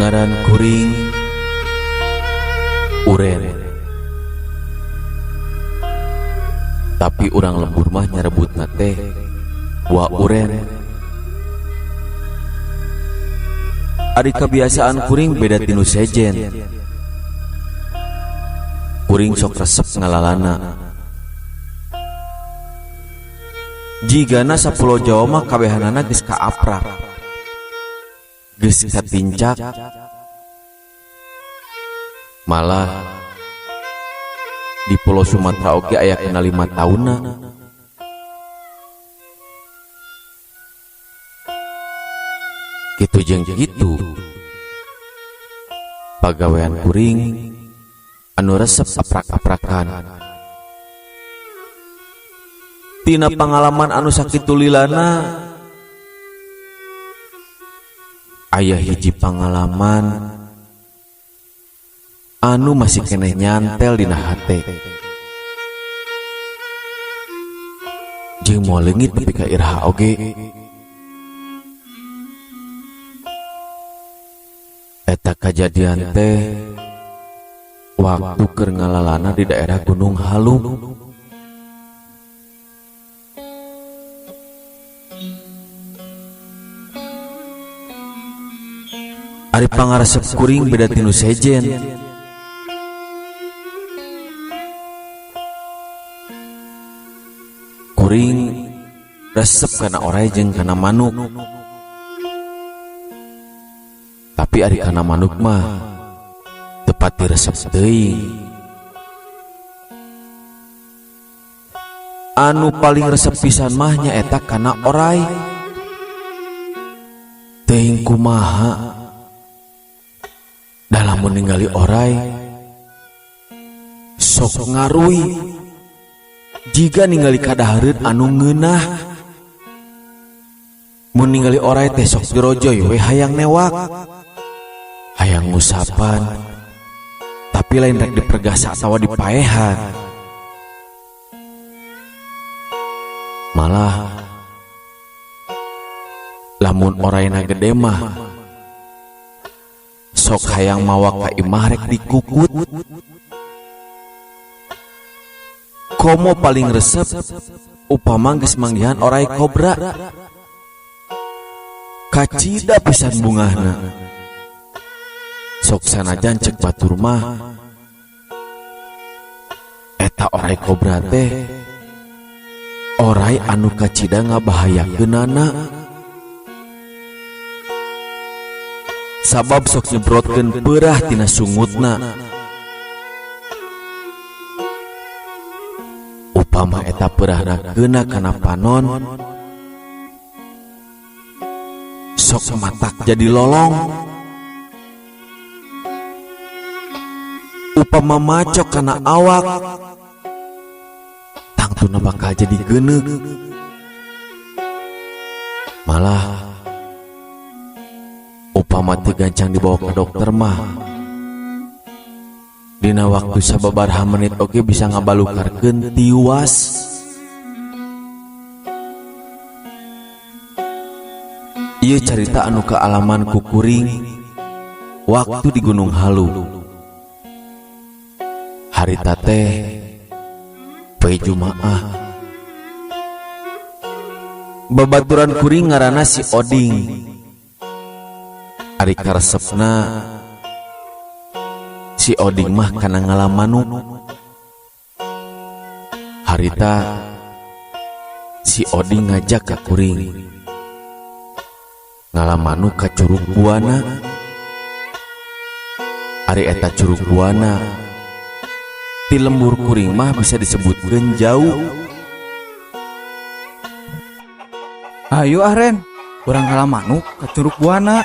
Ngaran kuring Uren. Tapi urang lembur mah nyarebutna teh Wa Uren. Ari kebiasaan kuring beda tinu sejen. Kuring sok resep ngalalana. Jigana sapulo Jawa mah kabehanana geus kaaprak, geus katincak. Malah di Pulau Sumatera oge aya kena 5 tahunna. Kitu jeung kitu pagawean kuring anu resep aprak-aprakan. Tina pangalaman anu sakitu lilana aya hiji pangalaman anu masih keneh nyantel dina hate jeung moal leungit nepi ka iraha oge. Eta kajadian teh waktu keur ngalalana di daerah Gunung Halung. Ari pangaresep kuring beda tinu sejen. Kuring resep kana oray jeung kana manuk. Tapi ari kana manuk mah tepati resep teuing. Anu paling resep pisan mah nyaeta kana oray. Teuing kumaha dalam meninggali oray sok ngarui jika ningali kadahareun anu ngeunah. Mun ningali oray teh sok dirojoy we hayang newak, hayang ngusapan, tapi lain rek dipergasa atawa dipaehan. Malah lamun orayna gede mah sok hayang mawa ka imah rek dikukut. Komo paling resep upama geus manggihan oray kobra, kacida pisan bungahna. Sok sanajan cek batur mah eta oray kobra teh oray anu kacida ngabahayakeunana. Sabab sok nyebrotkeun peurah tina sungutna. Upama eta peurahna keuna kana panon, sok matak jadi lolong. Upama macok kana awak, tangtuna bakal jadi geuneuk. Malah upama teu gancang dibawa ke dokter mah dina waktu sababaraha menit oge bisa ngabalukarkeun tiwas. Ieu carita anu kaalaman ku kuring waktu di Gunung Halung. Harita teh poe Jumaah. Babaturan kuring ngaranna si Oding. Ari karesepna si Oding mah kana ngalamanuk. Harita si Oding ngajak ka kuring ngalamanuk ka Curug Buana. Ari eta Curug Buana ti lembur kuring mah bisa disebutkeun jauh. Ayo Ren, urang ngalamanuk ka Curug Buana.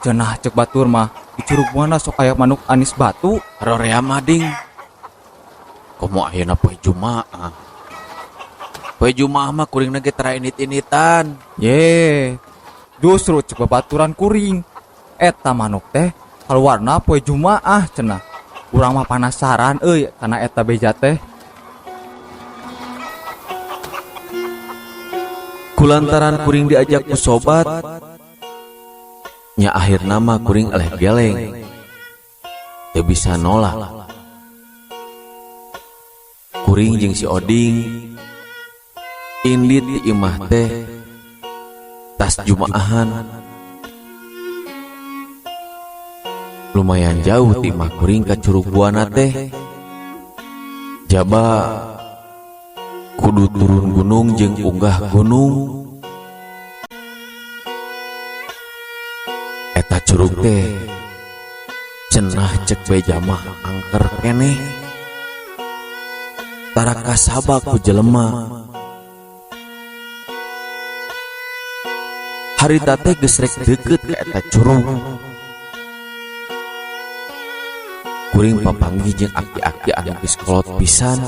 Cenah cek batur mah di Curug Buana sok aya manuk anis batu. Rorea mading. Komo ayeuna poe Jumaah. Poe Jumaah mah kuring ge tara init-initan. Ye. Justru cek babaturan kuring. Eta manuk teh kaluarna poe Jumaah cenah. Urang mah penasaran euy kana eta beja teh. Kulantaran kuring diajak ku sobat, Nya akhir nama kuring eleh geleng, teu bisa nolak. Kuring jeung si Oding indit di imah teh tas jumaahan. Lumayan jauh ti imah kuring ka Curug Buana teh. Jaba kudu turun gunung jeung unggah gunung. Eta curug teh cenah cek beja mah angker keneh. Tara kasaba ku jelema. Harita teh geus rek deukeut ka eta curug. Kuring papanggih jeung aki-aki anu geus kolot pisan.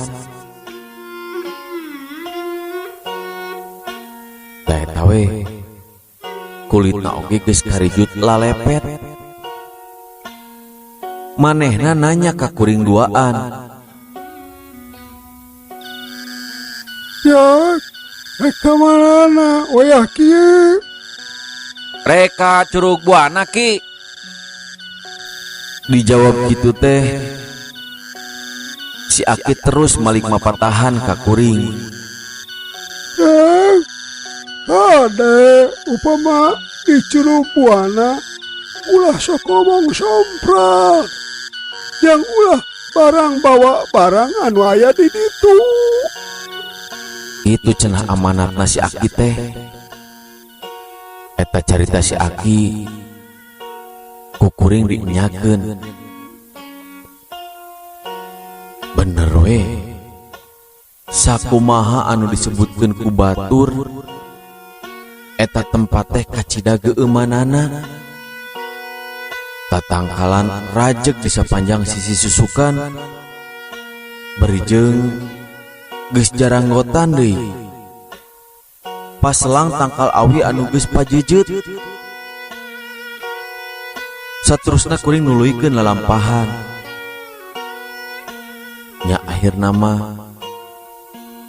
Da eta we kulitna oge geus karijut lalepet. Manehna nanya ka kuring duaan, "Ya, reka manana wayah kieu?" "Reka Curug Buana Ki." Dijawab gitu teh, si Aki terus malik mapatahan ka kuring. Ade upama di Curug Buana ulah sok ngomong somprak, yang ulah barang bawa barang anu aya di ditu. Itu cenah amanatna si Aki teh. Eta carita si Aki ku kuring dinyakeun. Bener we, sakumaha anu disebutkeun ku batur, eta tempat teh kacida geumanana. Tatangkalan rajek di sapanjang sisi susukan, berijeng geus jaranggotan deui. Paselang tangkal awi anu geus pajejeut. Saterusna kuring nuluykeun lalampahan. Nya akhir nama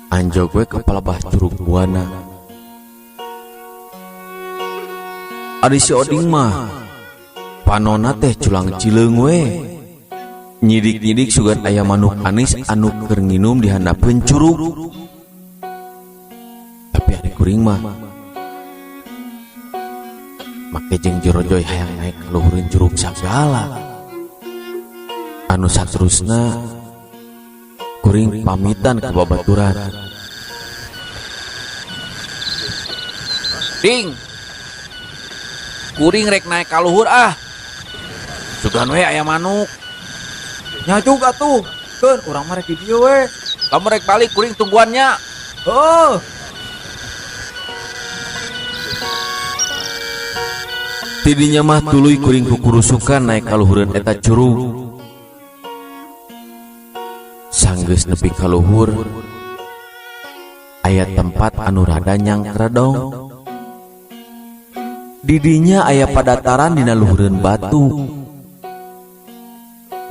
anjog we kepala bah Curug Buana. Ari si Oding mah panonna teh culang cileung we. Nyidik-nyidik sugan aya manuk anis anu keur nginum di handapeun curug. Tapi ari kuring mah make jeung Jorojoy hayang naik ka luhureun curug sagala. Anu saterusna kuring pamitan ka babaturan. "Ding, kuring rek naik ka luhur ah. Sugan we aya manuk." Nya juga tuh, keun urang mah rek di dieu we. "Lamun rek balik kuring tungguannya." Heuh. Tidinya mah tuluy kuring kukurusukan naik ka luhureun eta curug. Sanggeus nepi ka luhur, aya tempat anu rada nyangkredong. Didinya aya padataran dina luhureun batu.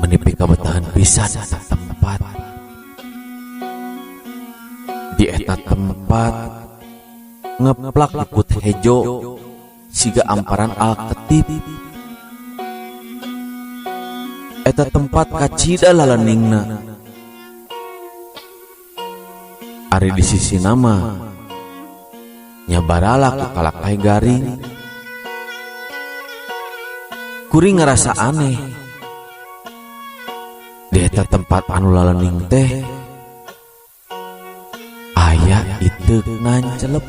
Menepi kabetahan pisan eta tempat. Di eta tempat ngeplak liput hejo siga amparan Alketip. Eta tempat kacida laleningna. Ari di sisi nama nyabarala ku kalakahe garing. Kuring ngerasa aneh. Di eta tempat anu lalening teh aya iteuk nancelep.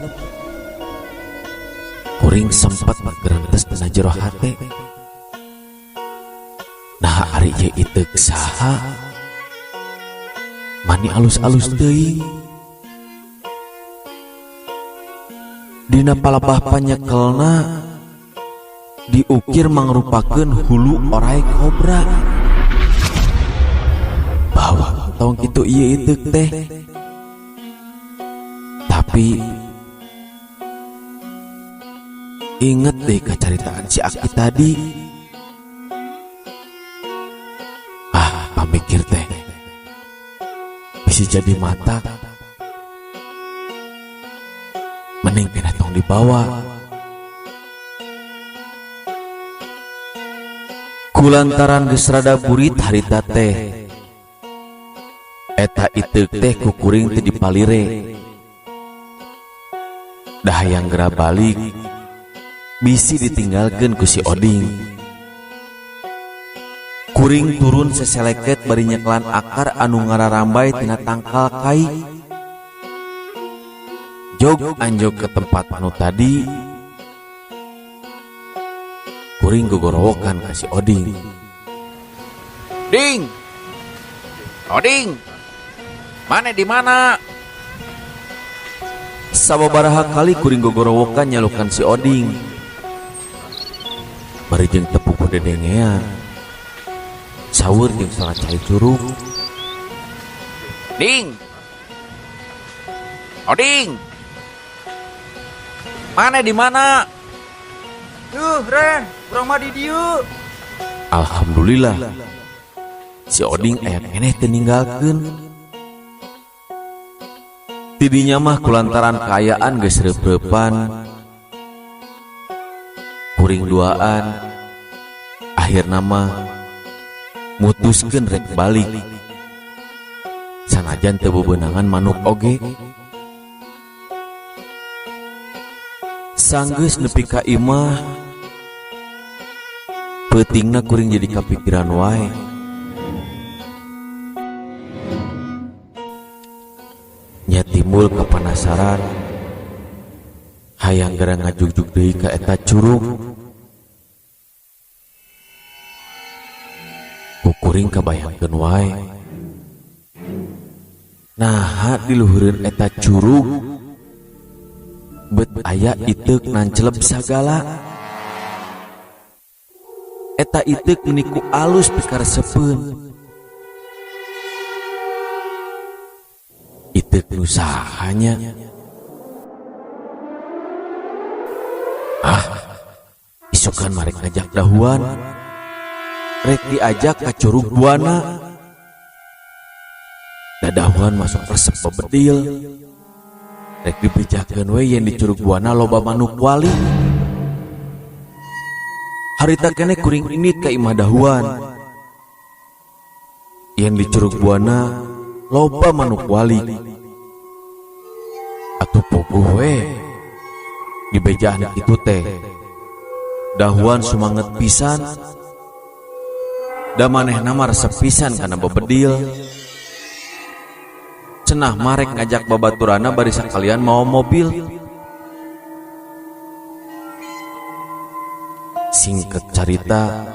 Kuring sempat bergerentes tina jero hate. Nah ari ieu iteuk saha? Mani alus-alus teuing. Dina palebah panyekelna diukir mangrupakeun hulu orai kobra. Bawa tong kitu ieu iteuk teh. Tapi inget deh kacaritaan si Aki tadi. Pamikir teh bisa jadi mata. Mending kena tong dibawa. Kulantaran geus rada burit harita teh, eta iteuk teh ku kuring teu dipalire. Dah hayang geura balik, bisi ditinggalkeun ku si Oding. Kuring turun seseleket bari nyeklan akar anu ngararambay tina tangkal kai. Jog anjog ke tempat anu tadi, kuring gogorowokan ka si Oding. Ding, Oding, mana di mana? Sababaraha kali kuring gogorowokan nyalukan si Oding. Bari jeung tepuk ku dedengean, saur jeung salah cai curug. Ding, Oding, mana di mana? Ren, urang mah di dieu. Alhamdulillah, si Oding aya keneh teu ninggalkeun. Tidinya mah kulantaran kaayaan geus reup-reupan, kuring duaan, akhirna mah mutuskeun rek balik. Sanajan teu bebeunangan manuk oge. Sanggeus nepi ka imah, peutingna kuring jadi kapikiran wae. Nya timbul kapanasaran, hayang gara ngajugjug deui ka eta curug. Ku kuring kabayangkeun wae, naha di luhureun eta curug bet aya iteuk nancelep sagala. Eta iteuk niku alus pikaresepeun. Iteuk nu sahanya. Isukan marek ngajak dahuan, rek diajak ka curug buana. Dadahuan masuk resep bebedil, rek dibejakeun we yen di curug buana loba manuk wali. Harita keneh kuring init ka imah dahuan, yen di curug buana loba manuk wali. Atuh poguh we di bejaan kitu teh dahuan sumanget pisan, da manehna mah resep pisan kana bebedil. Cenah marek ngajak babaturana bari sakalian mawa mobil. Singket carita,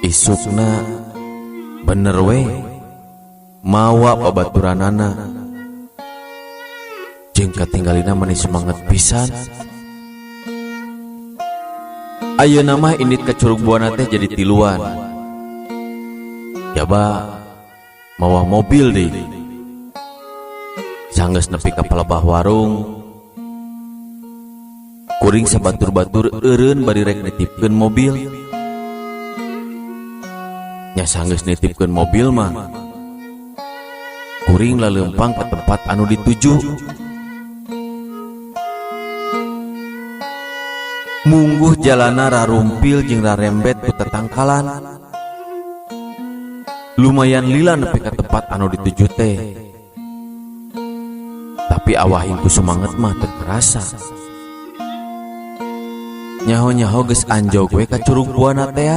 isukna bener we mawa babaturanana, jeung katinggalina mani semangat pisan. Ayeuna mah indit ka curug buana teh jadi tiluan. Jaba mawa mobil deui. Sanggeus nepi ka palebah warung, kuring sabatur-batur eureun bari rek nitipkeun mobil. Nya sanggeus nitipkeun mobil mah, kuring laleumpang ka tempat anu dituju. Mungguh jalana rarumpil jeung rarembet ku tetangkalan. Lumayan lila nepi ka tempat anu dituju teh, tapi awahing ku sumanget mah teu kerasa. Nyaho-nyaho geus anjog we ka curug buana teh.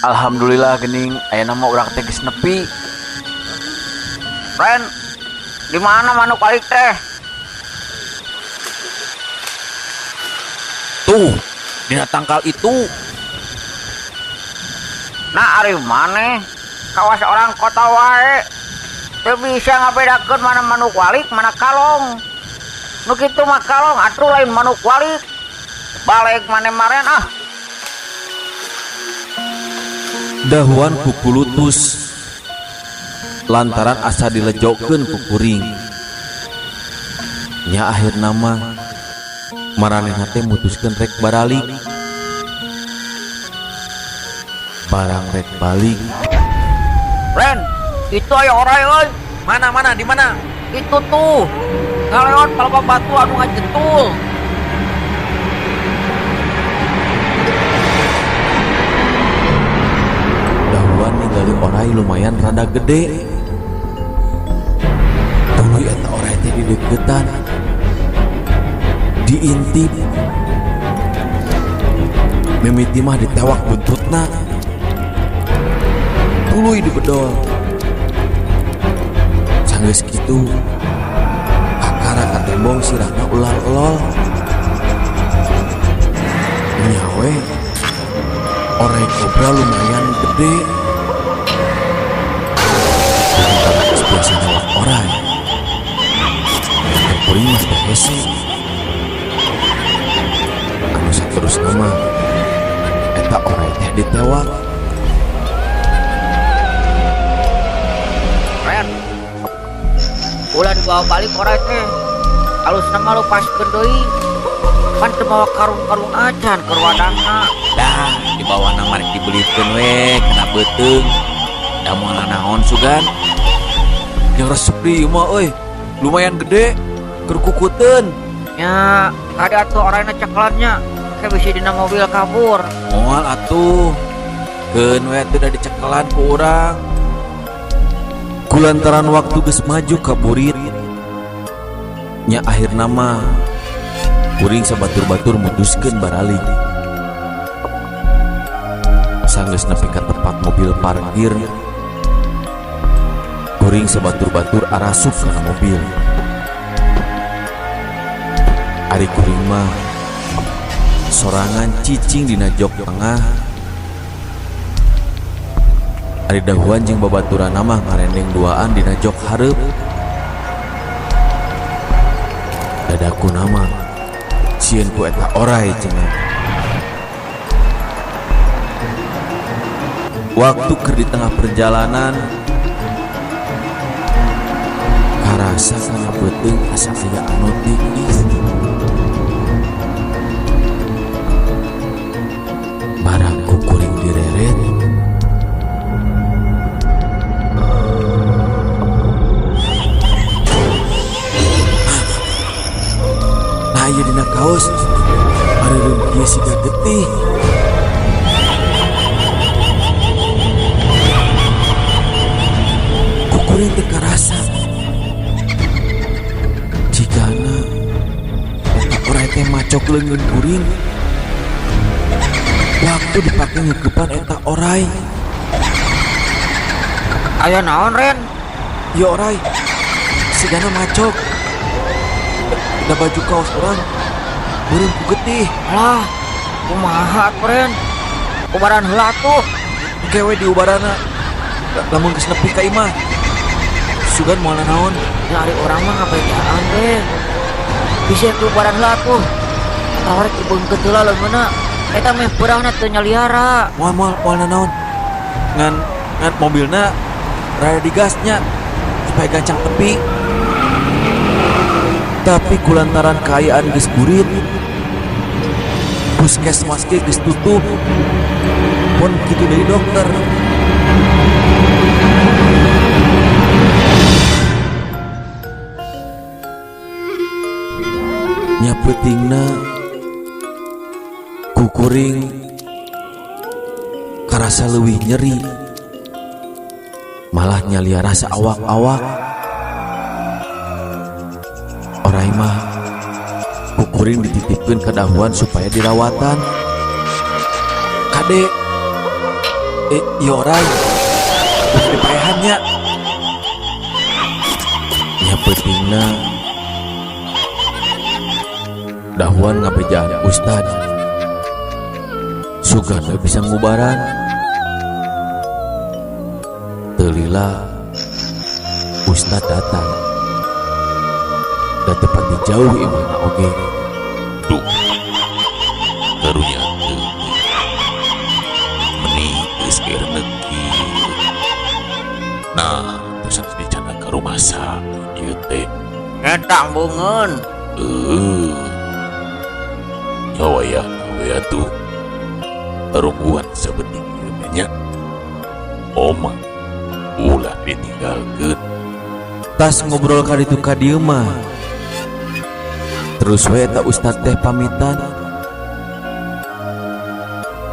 Alhamdulillah geuning ayeuna mah urang teh geus nepi. Ren, di mana manuk balik teh? Tuh, dina tangkal itu. Nah, ari maneh kawas orang kota wae teu bisa ngabedakeun mana manuk walik mana kalong. Nu kitu mah kalong atuh lain manuk walik. Balik maneh maren ah. Dahuan ku kulutus lantaran asa dilejokeun ku kuring. Nya akhirna mah maranehna teh mutuskeun rek baralik. Barang rek balik, Ren, itu aya orang euy. Mana di mana? Itu tuh. Ngaleot palebah batu anu ngajentul. lumayan rada gede. Tuluy eta orai teh di deketan, diintip, mimiti mah ditewak buntutna, tuluy dibedol. Sanggeus kitu akara ka tembong sirahna ulah elol. Nyawe orai kobra lumayan gede. Bukan biasa nolak orai. Kuring mah teh hese. Anu saterus nama eta orai teh ditewak. Ren, ulah dibawa balik orai teh. Alus nama lu pas gendoi, kan teu bawa karung-karung acan ke wadahna. Dah dibawa nama rek dibelikeun we kena beuteung. Da moal naon sugan? Yang resep di ieu mah euy, lumayan gede, keur kukuteun. Ya, ada atuh orangna ceklannya, kayak bisa dina mobil kabur. Moal atuh. Keun we teu da dicekelan ku urang. Kulantaran waktu geus maju ka burit. Nya akhirna mah kuring sabatur-batur mutuskeun baralik. Sanggeus nepi ka tempat mobil parkir, kuring sabatur-batur arasup kana mobil. Ari kuring mah sorangan cicing dina jok tengah. Ari dahuan jeung babaturanna mah ngarendeng duaan dina jok hareup. Dadaku nama sieun ku eta orai cenah. Waktu keur di tengah perjalanan karasa kana beuteung asa aya anu tinggi. Barang ku kuring direret, nah ieu dina kaos areureum kieu siga getih. Ku kuring teu karasa jigana eta orai teh macok leungeun kuring. Waktu dipake ngeukepan eta orai. Aya naon, Ren? Ya orai, sigana macok. Da baju kaos orang beureum ku getih. Lah, kumaha atuh, Ren? Ubaran heula tuh. Engke we diubarana. Lamun geus nepi ka imah. Sugan moal naon? Nyari orang mah ngabejaan deh. Bisa ke ubaran heula tuh. Tawarek ibeungkeun heula leungeunna. Eta meh beurahna teu nyaliara. Moal naon? Ngan mobilna rada digasnya supaya gancang tepi. Tapi kulantaran kaayaan geus burit, puskesmas ge geus tutup. Pun kitu deui dokter. Nya peutingna kukuring karasa leuwih nyeri, malah nyaliar rasa awak-awak. Orai mah kukuring dititipkeun ka dahuan supaya dirawatan. Kade ieu orai geus dipaehannya. Nya peutingna dahuan ngabejaan ustad. Sugana bisa ngubaran. Teu lila ustad datang. Da tepati jauh imahna oge. Duh, karunya teu meni geus negi. Nah, terus dicana ke rumah sakit ieu teh. Eta bungeun. Nyawa ya we atuh. Perempuan seperti ieu nya. Oma ulah ditinggalkeun. Tas ngobrol ka ditu ka dieu mah. Terus we eta ustad teh pamitan.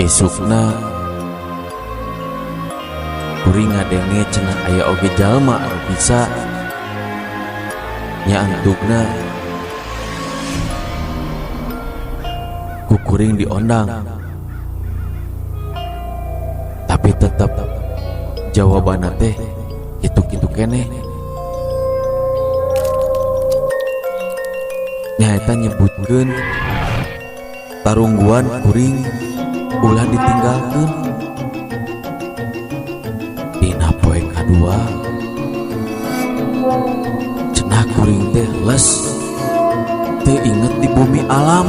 Esukna kuring ngadenge cenah aya oge jalma anu bisa nya antukna ku kuring diondang, tapi tetap jawabanna teh kitu-kitu keneh. Nyaeta nyebutkeun tarungguan kuring ulah ditinggalkeun. Dina poe kadua cenah kuring teh les teu inget di bumi alam.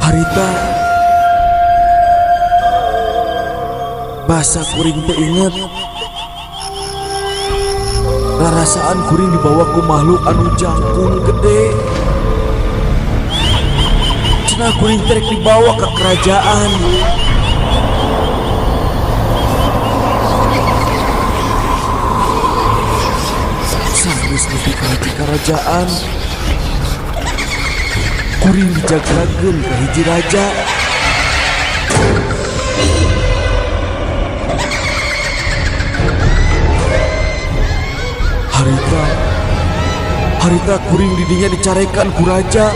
Harita bahasa kuring teu inget rarasaan kuring dibawa ku makhluk anu jangkung gede. Cenah kuring terek dibawa ke kerajaan. Sanggeus nepi ka hiji kerajaan, kuring dijagakeun ka hiji raja. Harita kuring didinya dicarekan ku raja.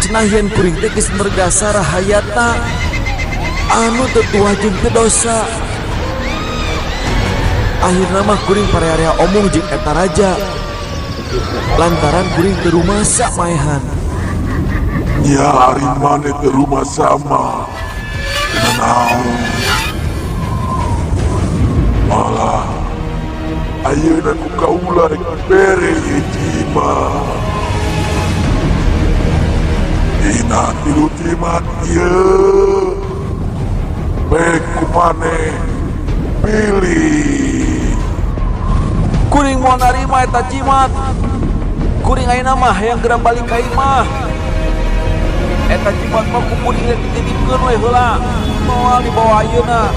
Cenah yen kuring teh geus mergasa rahayata anu teu tuah jeung teu dosa. Akhirna mah kuring parearea omong jeung eta raja lantaran kuring teu rumasa maehan. Ya ari mane teu rumah sama. Naon? Malah ayeuna ku kaula rek bere hiji mah. Dina tilu jimat ieu baik kumane pilih. Kuring mau narima eta jimat. Kuring ayeuna mah hayang geura balik ka imah. Eta jimat mah ku kuring rek dititipkeun we heula. Moal dibawa ayeuna.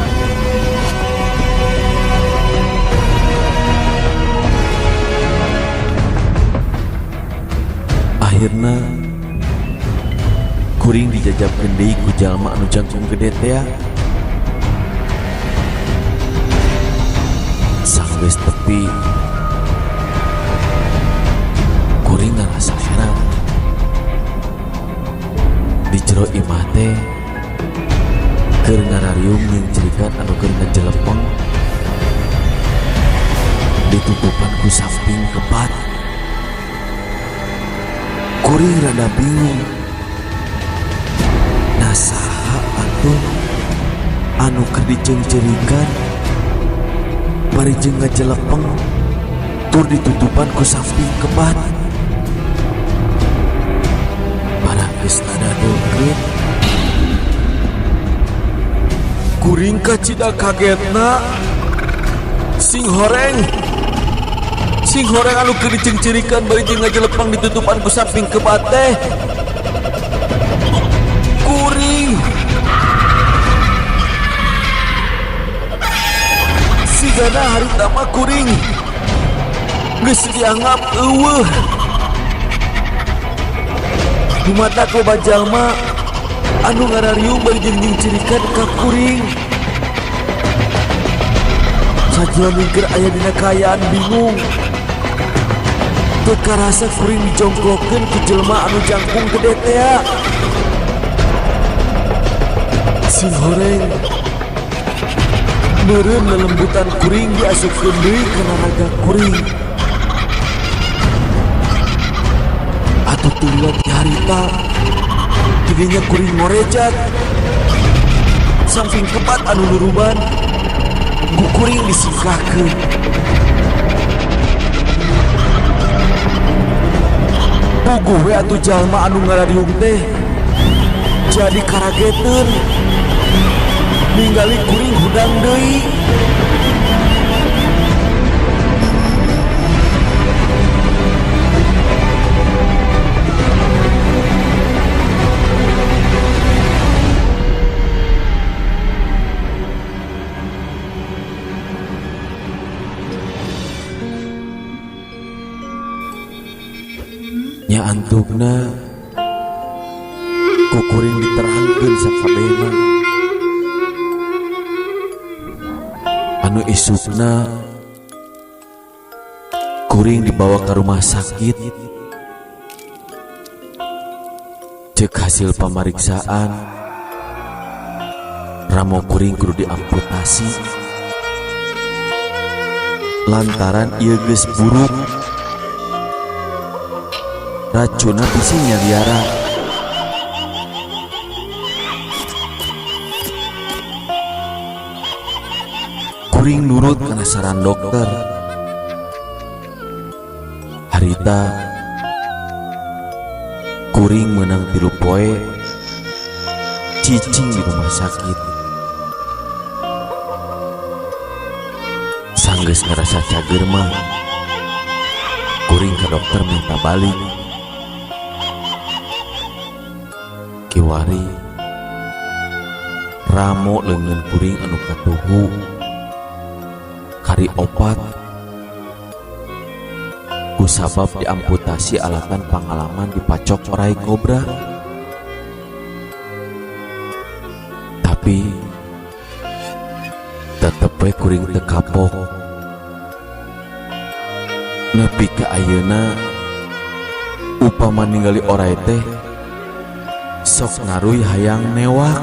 Akhirna kuring dijajabkeun deui ku jalma anu jangkung gede teh. Sanggeus tepi kuring ngarasa heran. Di jero imah teh keur ngarariung jeung cerikan anu keur ngajelepeng ditutupan ku samping kepat. Kuring rada bingung. Nasaha atuh anu keur diceungceurikan bari jeung ngajelepeng tur ditutupan ku samping kebat. Barang geus nadadeungkeun kuring kacida kagetna Sing horeng anu keur diceungceurikan bari jeung ngajelepeng ditutupan ku samping kebat teh kuring. Sigana harita mah kuring geus dianggap eueuh. Dumata loba jalma anu ngarariung bari jeung diceurikan ka kuring. Sajana mikir aya dina kaayaan bingung. Teu karasa kuring dijongklokeun ku jelema anu jangkung gede teh. Sing horeng meureun lelembutan kuring diasupkeun deui kana raga kuring. Atuh tuluy ti harita tidinya kuring ngorejat samping kebat anu luruban ku kuring disingkahkeun. Puguh we atuh jalma anu ngarariung teh jadi karageteun ningali kuring hudang deui. Nya antukna ku kuring diterangkeun sakabehna Anu isukna kuring dibawa ke rumah sakit. Cek hasil pemeriksaan ramo kuring kudu diamputasi lantaran ieu geus buruk. Racunna bisi nyaliara. Kuring nurut kana saran dokter. Harita kuring menang 3 poe cicing di rumah sakit. Sanggeus ngerasa cager mah kuring ke dokter minta balik. Kiwari ramo leungeun kuring anu katuhu kari opat kusabab diamputasi alatan pangalaman dipacok orai kobra. Tapi tetep we kuring teu kapok. Nepi ka ayeuna upama ningali orai teh sok ngaruy hayang newak.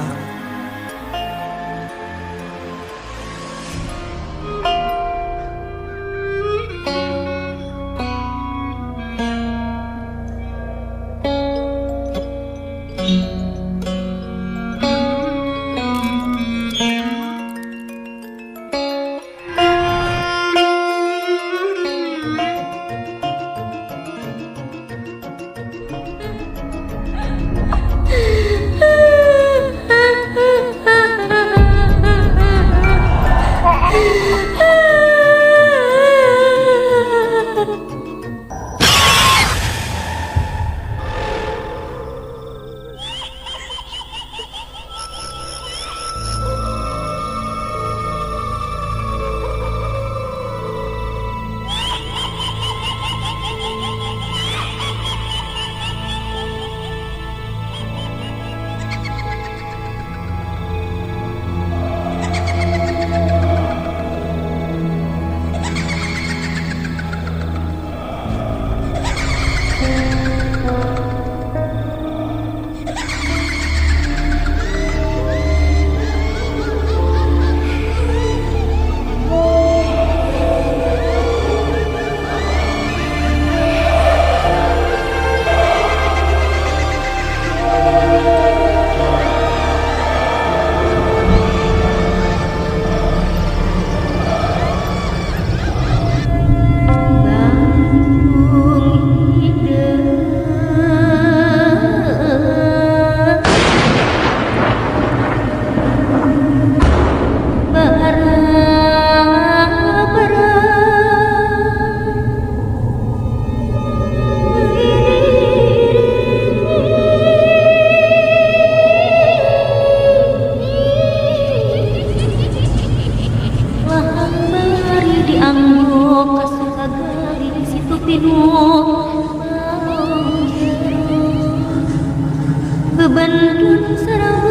Bebandung sareng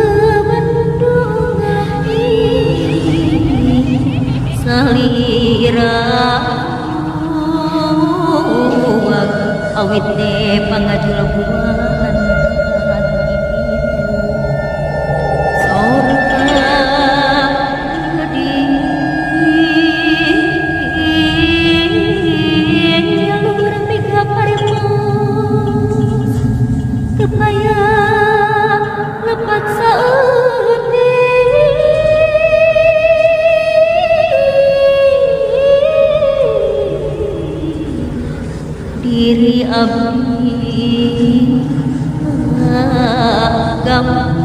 bebandung salira awit teh pangajulabuan sorga gede yang bermik paremos kepaya lepat saeuti diri abdi agama.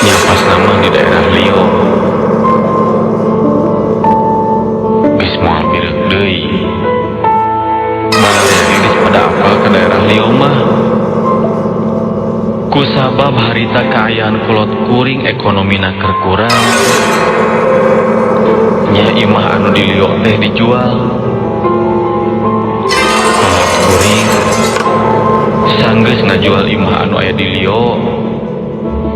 Nyapas nama di daerah Lio. Geus moal birek deui. Balik geus pada apal ke daerah Lio mah. Kusabab harita kaayaan kolot kuring ekonomina keur kurang. Nya imah anu di Lio teh dijual. Kolot kuring sanggeus ngajual imah anu aya di Lio.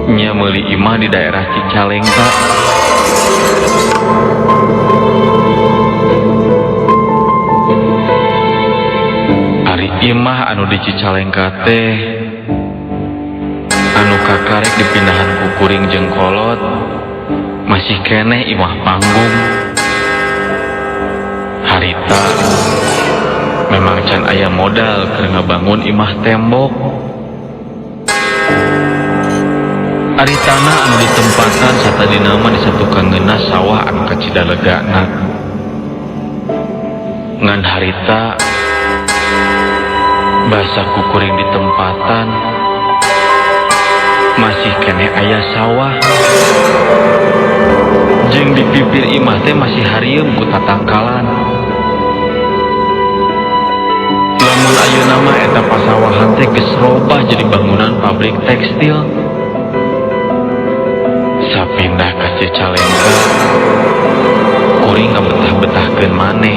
Nya meuli imah di daerah Cicalengka. Ari imah anu di Cicalengka teh anu kakarek dipindahan ku kuring jeung kolot masih keneh imah panggung. Harita memang can aya modal keur ngabangun imah tembok. Ari tanah anu ditempatan satadina mah disatukan ngeuna sawah anu kacidalegana. Ngan harita basa ku kuring ditempatan masih keneh aya sawah. Jeung di pipir imah teh masih harieum ku tatangkalan. Lamun ayeuna mah eta pasawahan teh geus robah jadi bangunan pabrik tekstil. Sapindah ka Cicalengka, kuring ngabetah-betahkeun maneh.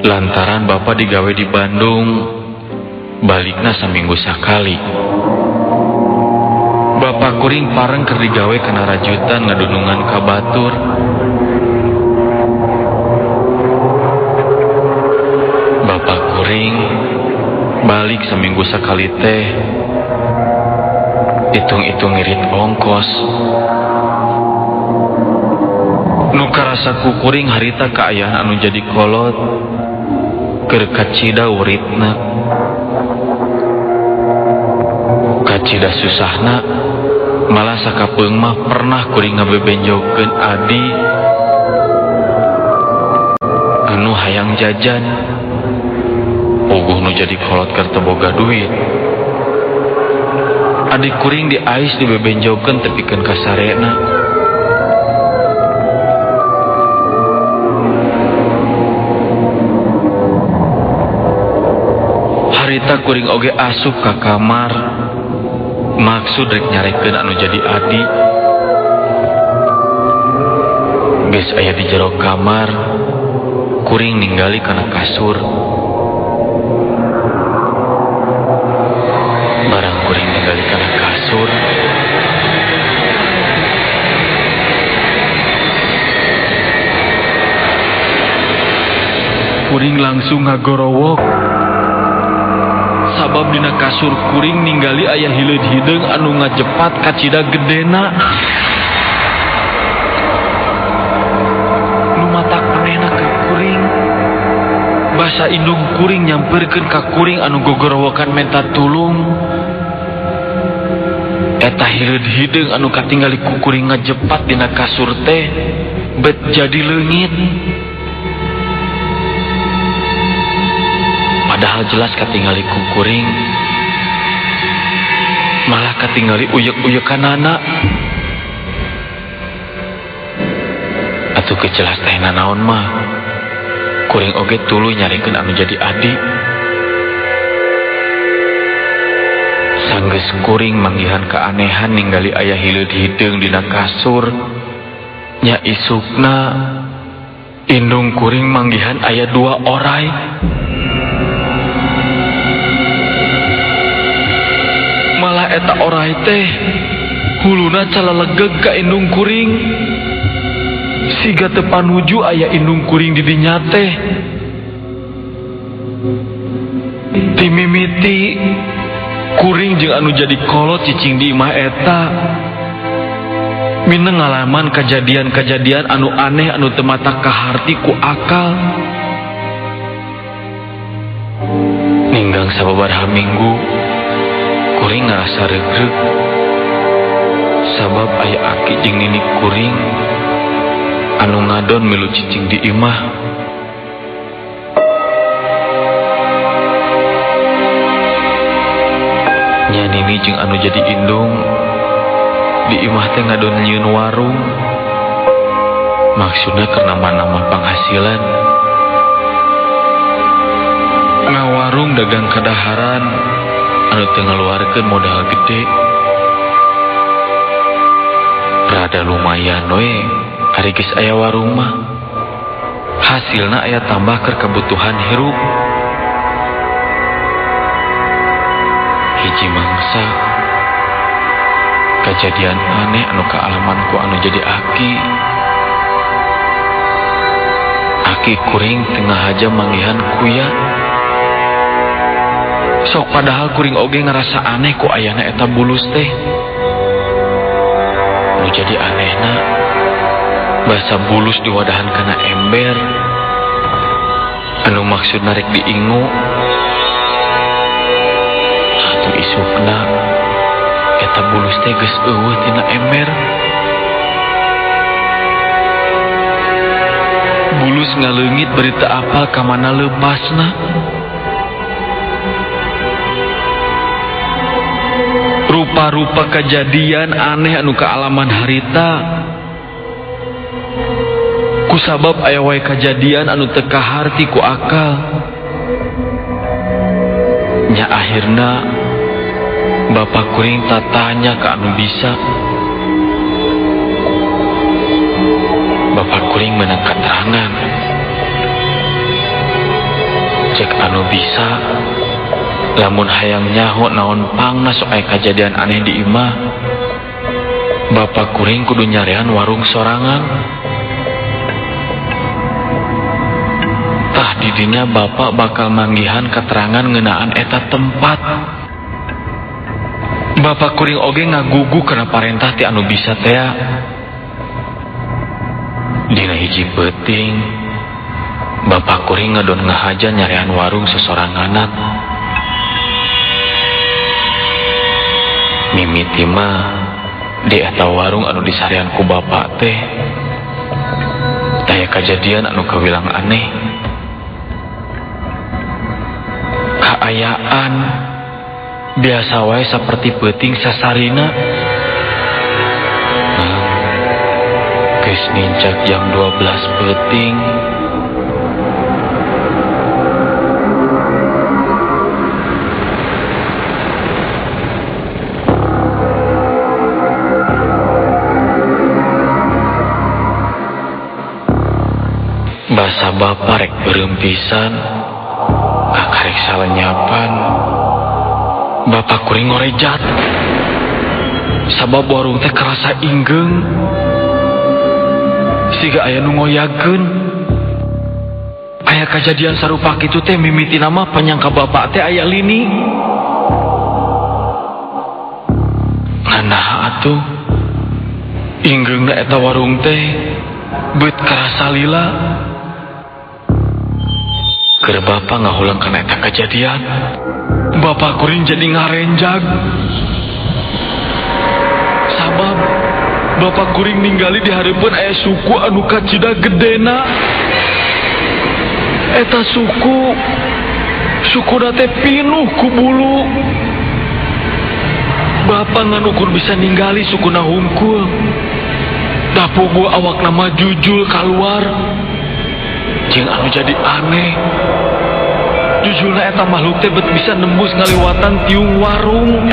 Lantaran bapak digawe di Bandung, balikna saminggu sakali. Bapak kuring pareng keur digawe kana rajutan ngadunungan ka batur. Bapak kuring balik saminggu sakali teh, hitung-hitung ngirit ongkos. Nu karasa ku kuring harita kaayaan anu jadi kolot keur kacida uritna. Kacida susahna malah sakapeung mah pernah kuring ngabebenjogkeun adi anu hayang jajan. Puguh nu jadi kolot keur teu boga duit. Adik kuring diais dibebenjogkeun tepikeun ka sarena. Harita kuring oge asup ka kamar maksud rek nyarekeun anu jadi adi. Geus aya di jero kamar, kuring ninggali kana kasur. Barang kuring ninggali kana kasur, kuring langsung ngagorowok. Sabab dina kasur kuring ninggali aya hileud hideung anu ngajepat kacida gedena. Nu matak manehna ka kuring. Basa indung kuring nyamperkeun ka kuring anu gogorowokan minta tulung. Eta hileud hideung anu katinggali ku kuring ngajepat dina kasur teh bet jadi leungit. Padahal jelas katingali ku kuring, malah katingali uyek-uyekanana. Atuh kejelas teh nanaon mah, kuring oge tuluy nyarikeun anu jadi adi. Sanggeus kuring manggihan keanehan ningali aya hileud hideung dina kasur. Nya isukna indung kuring manggihan aya 2 oray. Malah eta oray teh huluna calalegeg ka indung kuring. Siga teu panuju aya indung kuring di dinya teh. Timimiti kuring jeung anu jadi kolot cicing di imah eta mineng ngalaman kejadian-kejadian anu aneh anu teu mata kaharti ku akal. Ninggang sababaraha minggu kuring ngarasa regreg sabab aya aki jeung ninik kuring anu ngadon milu cicing di imah. Nya nini jeung anu jadi indung di imah teh ngadon nyieun warung. Maksudna keur nambah-nambah penghasilan. Ngawarung dagang kadaharan anu teu ngaluarkeun modal gede. Rada lumayan we ari geus aya warung mah. Hasilna aya tambah keur kebutuhan hirup. Hiji mangsa kejadian aneh anu kaalamanku anu jadi aki kuring tengah aja manggihan kuya. Sok padahal kuring oge ngerasa aneh ku ayana eta bulus teh. Nu jadi anehna basa bulus diwadahan kana ember anu maksud narik diingu. Isukna eta bulus teh geus eueuh tina ember. Bulus ngaleungit berita apa ka mana leupasna. Rupa-rupa kejadian aneh anu kaalaman harita. Kusabab aya wae kejadian anu teu kaharti ku akal. Nya akhirna Bapak kuring tatanya ke anu bisa. Bapak kuring menang keterangan. Cek anu bisa, lamun hayang nyaho naon pangna sok aya kejadian aneh di imah. Bapak kuring kudu nyarean warung sorangan. Tah didinya bapak bakal manggihan keterangan ngeunaan eta tempat. Bapak kuring oge ngagugu karena parentah ti anu bisa teh. Dina hiji peuting bapak kuring ngadon ngahaja nyarean warung sesoranganan. Mimiti mah di eta warung anu disarean ku bapak teh taya kejadian anu kawilang aneh. Kaayaan biasa wae saperti peuting sasarina. Geus nincak jam 12 peuting. Basa bapak rek beureum pisan, kakarek salenyapan. Bapak kuring ngorejat sabab warung teh kerasa inggeng. Siga aya nu ngoyageun. Aya kejadian sarupa kitu teh mimiti nama panyangka bapak teh aya lini. Nganaha atuh inggeungna eta warung teh beut kerasa lila. Keur bapak ngahulang kana eta kejadian, bapak kuring jadi ngarenjag. Sabab bapak kuring ninggali di hareupeun aya suku anu kacida gedena. Eta suku teh pinuh ku bulu. Bapak ngan ukur bisa ninggali sukuna hungkul. Dapugu awak nama jujul keluar. Jeung anu jadi aneh, Jujurna eta makhluk teh bet bisa nembus ngaliwatan tiung warung.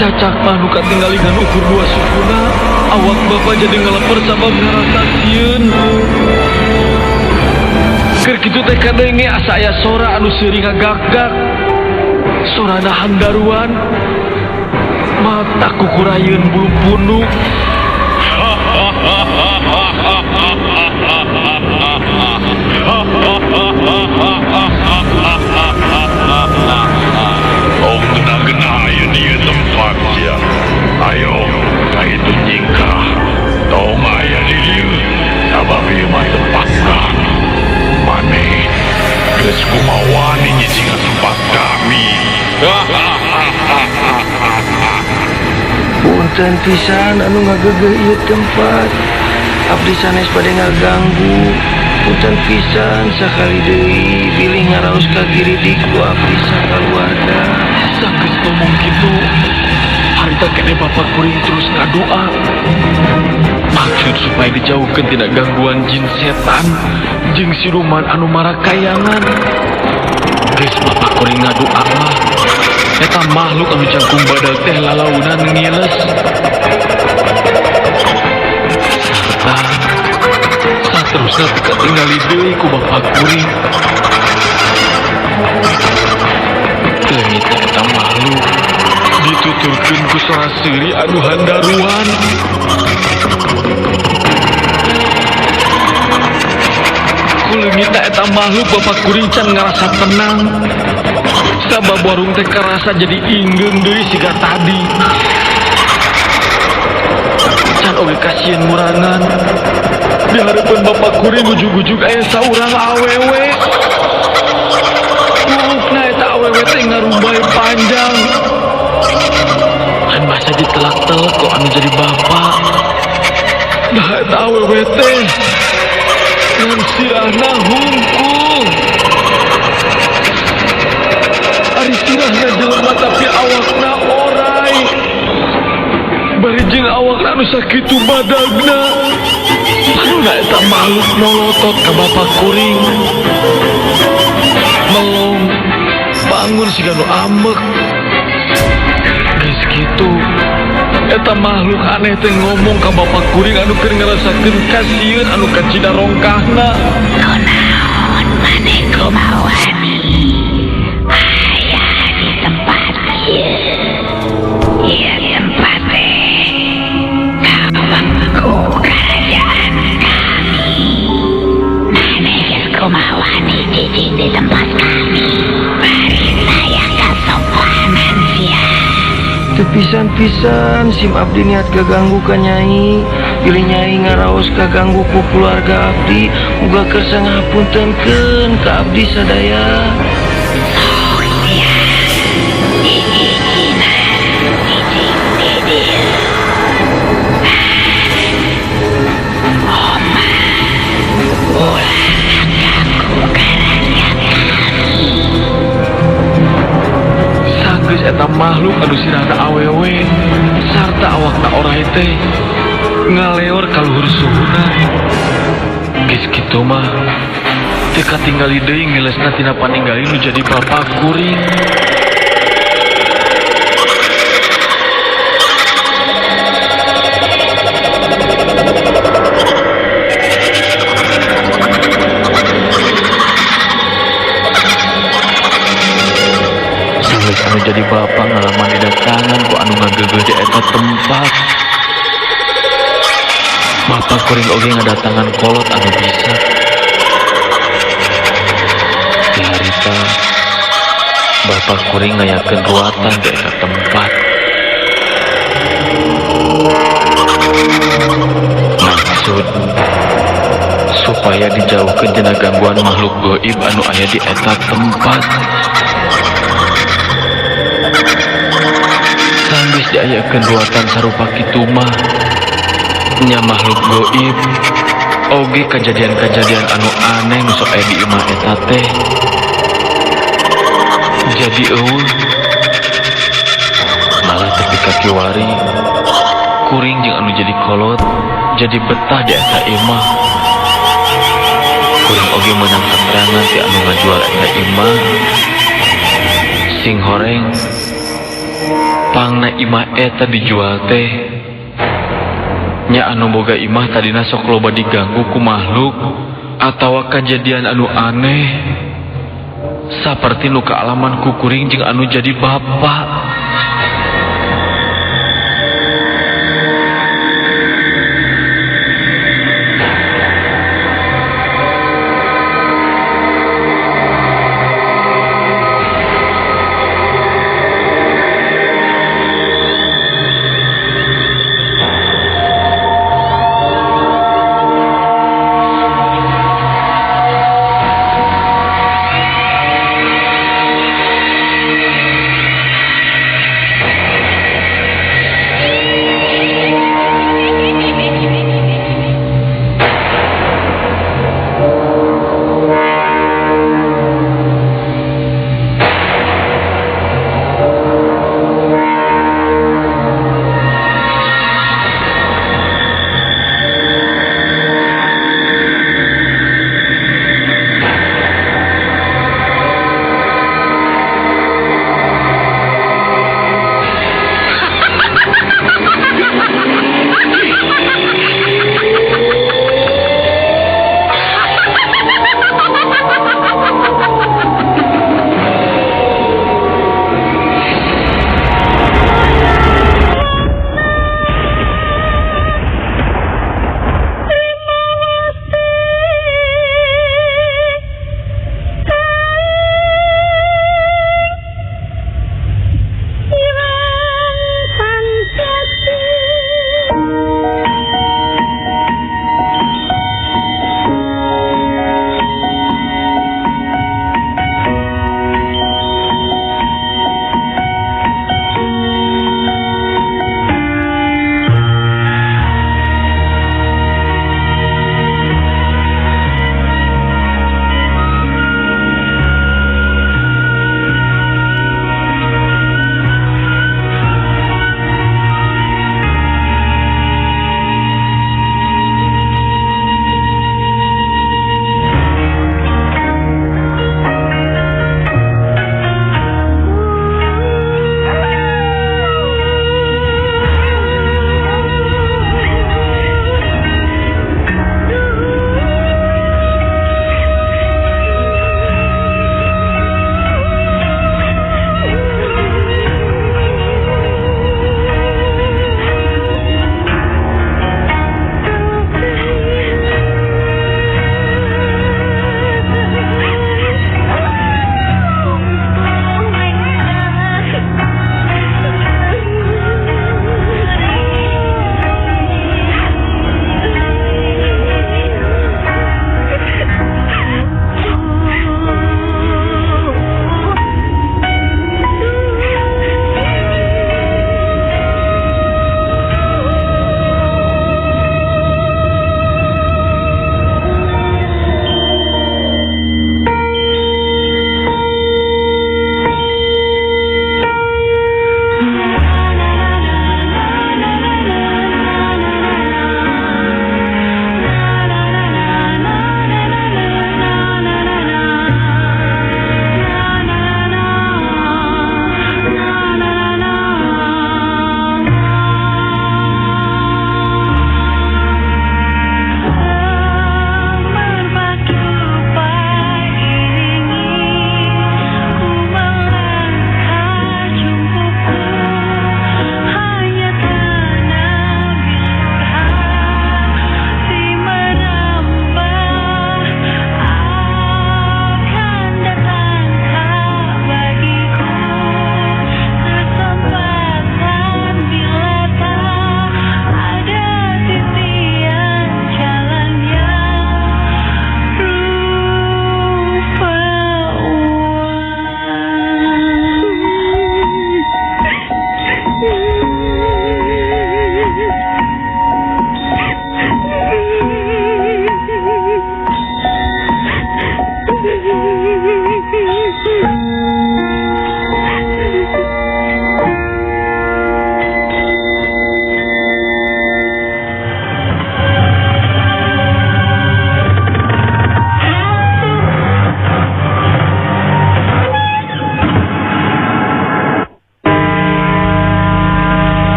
Cacak mah nu katinggalingan ukur dua sukuna. Awak bapak jadi ngeleper sabab ngarasa sieun. Keur kitu teh kadenge asa aya sora anu seuring ngagak-gak. Sorana handaruan. Mata kukurayeun bulu punduk. Oh, genah-genah aya di tempat ya. Ayo, itu nyingkah. Tong aya di dieu. Sabab ieu mah tempat kami. Maneh geus kumaha nyicing tempat kami. Punten pisan anu ngagegeh ieu tempat. Abdi sanes bade ngaganggu. Punten pisan sakali deui bilih ngaraos ka giridik ku abdi sakaluarga. Sanggeus ngomong kitu, harita kene bapak kuring terus ngadoa. Maksud supaya dijauhkeun tina gangguan jin setan jeung siluman anu marakayangan. Geus bapak kuring ngadoa mah, eta makhluk anu cangkung badag teh lalaunan ngiles. Sarta saterusna teu katingali deui ku bapak kuring. Leungit eta makhluk dituturkeun ku sora seuri anu handaruan. Ku leungit eta makhluk bapak kuring can ngarasa tenang. Sabab warung teh karasa jadi inggeung deui siga tadi. Can oge kasieun murangan. Di hareupeun bapak kuring ujug-ujug aya saurang awewe. Mulukna eta awewe teh ngarumbai panjang. Kan masa ditelak-telak kok anu jadi bapak. Nah eta awewe teh ngan sirahna hungkul. Ari sirahna jelema tapi awakna orai. Bari jeung awakna anu sakitu badagna. Panuna eta makhluk nolotot ka bapak kuring. Melong bangun siga nu ambek. Geus kitu eta makhluk aneh teh ngomong ka bapak kuring anu keur ngarasakeun kasieun anu kacida rongkahna. Kunaon maneh kumaha aya di tempat ieu. Ieu tempat teh kawangku kerajaan kami. Maneh geus kumaha dijijik di tempat kami. Bari saya kasopanan sia. Tepisan-pisan sim abdi niat gaganggu ka nyai. Bilih nyai ngaraos kaganggu ku keluarga abdi, muga kersa ngapuntenkeun ka abdi sadaya. Sok sia. Dijijina dijing di dieu. Oma ulah ganggu kerajaan kami. Sanggeus eta makhluk anu sirahna awewe sarta awakna orai teh ngaleor ka luhur suhuna. Geus kitu mah teu katinggali deui ngelesna tina paninggali nu jadi bapak kuring. Sanggeus anu jadi bapak ngalaman didatangan ku anu ngagegeh di eta tempat. Bapak kuring oge ngadatangan kolot anu bisa. Di harita bapak kuring ngayakeun ruatan di eta tempat. Maksud supaya dijauhkeun tina gangguan makhluk gaib anu aya di eta tempat. Sanggeus diayakeun ruatan sarupa kitu mah nya makhluk gaib oge kajadian-kajadian anu aneh nu sok aya di imah eta teh jadi eueuh. Malah tepi ka kiwari kuring jeung anu jadi kolot jadi betah di eta imah. Kuring oge menang keterangan ti anu ngajual eta imah. Sing horeng pangna imah eta dijual teh nya anu boga imah tadina sok loba diganggu ku makhluk atawa kejadian anu aneh saperti nu kaalaman ku kuring jeung anu jadi bapak.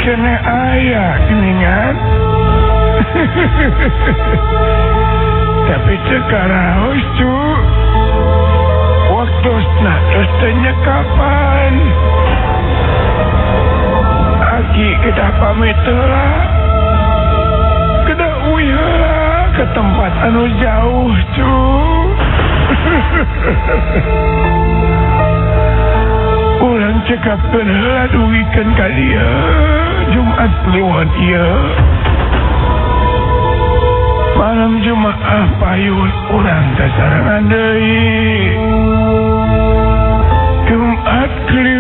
kena ayah keningan. Tapi sekarang itu waktu terus tanya kapan. Aki kita pamit lah. Kita uyalah ke tempat anu jauh cu. Orang cekap kenal duikan kalia Jumat lewat ia. Malam Jumaah payun orang tasarangan deui. Jumat keliru